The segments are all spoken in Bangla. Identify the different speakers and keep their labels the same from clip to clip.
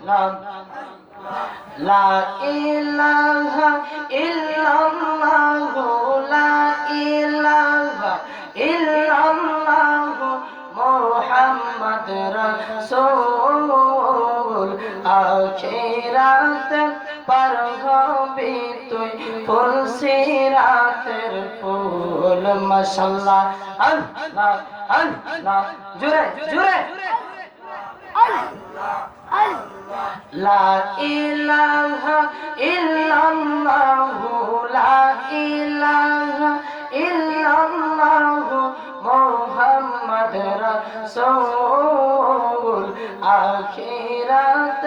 Speaker 1: নাম লা ইলাহা ইল্লাল্লাহু লা ইলাহা ইল্লাল্লাহু মুহাম্মদ রাসূল আখিরাত পার হবি তুই ফুল সিরাতের ফুল মাশাআল্লাহ আল্লাহ আল্লাহ জোরে জোরে লা ইলাহা ইল্লাল্লাহু লা ইলাহা ইল্লাল্লাহু মুহাম্মদ রাসূল আখিরাত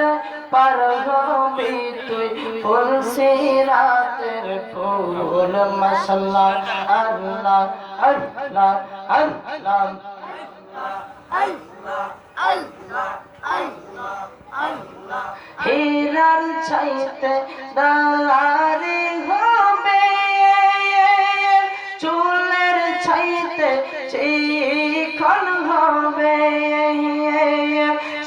Speaker 1: পার হবি তুই ফুল সিরাতের ফুল মাশাআল্লাহ আল্লাহ আল্লাহ আল্লাহ হীরার চাইতে দারি হবে চুলের চাইতে চিকন হবে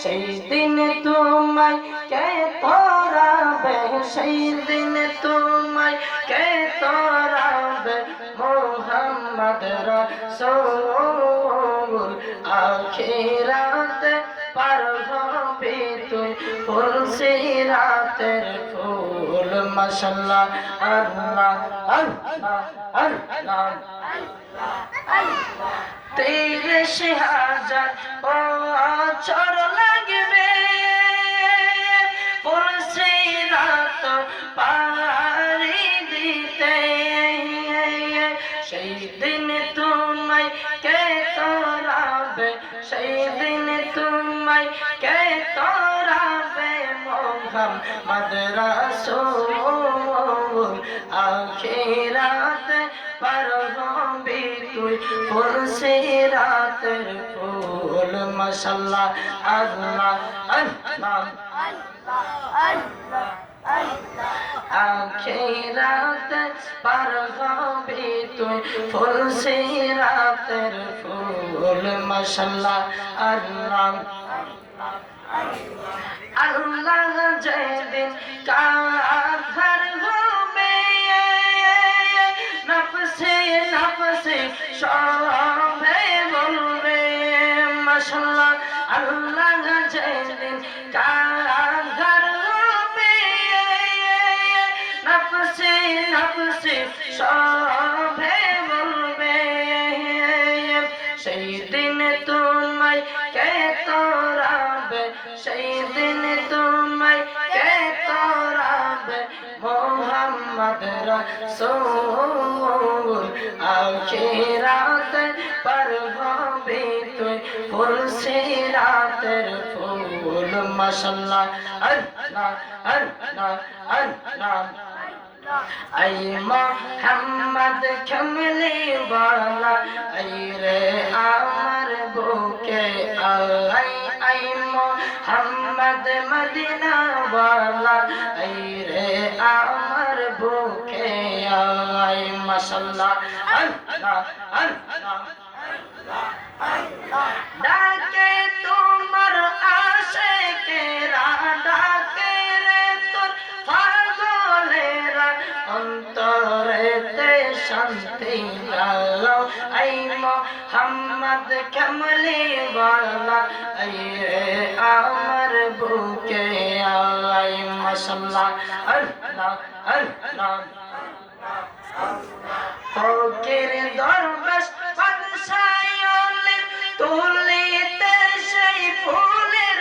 Speaker 1: সেই দিন তোমায় কে তোরাবে সেই দিন তোমায় কে তোরাবে মুহাম্মদ রাসূল আখিরাতে পার হবি তুই ফুল সিরাতের ফুল মাশাআল্লাহ আল্লাহ আল্লাহ আল্লাহ ৩০,০০০ বছর লাগবে ফুল সিরাত পারি দিতে সেই দিন তোমায় কে তোরাবে সেই দিন তোমায় কে তোরাবে মুহাম্মদ রাসূল আখিরাতে পার হবি তুই ফুল সিরাতের ফুল মাশাআল্লাহ আল্লাহ আল্লাহ আখিরাতে পার হবি তুই ফুল সিরাতের ফুল মাশাআল্লাহ আল্লাহ আল্লাহ যেদিন কাঁধার হবে নফসে নফসে সবে বলবে মাশাআল্লাহ আল্লাহ যেদিন কাঁধার হবে নফসে নফসে সবে বলবে সেই দিন তোমায় কে তোরাবে সেই দিন তোমায় কে তোরাবে মুহাম্মদ রাসূল আখিরাতে পার হবি তুই ফুল সিরাতের ফুল মাশাআল্লাহ আল্লাহ আল্লাহ আল্লাহ আই মুহাম্মদ কামলি ওয়ালা আই রে আমার বুকে আই আই মুহাম্মদ মদিনা ওয়ালা আই রে আমার বুকে আই মাশাআল্লাহ আল্লাহ আল্লাহ ডাকে তোমার আশিকেরা ডাকে রে তোর পাগলেরা অন্তরেতে শান্তি লাও আই মুহাম্মদ কামলি ওয়ালা আই রে আমার বুকে আই মাশাআল্লাহ আল্লাহ আল্লাহ ফকির দরবেশ বাদশাহ তুলিতে সেই ফুলের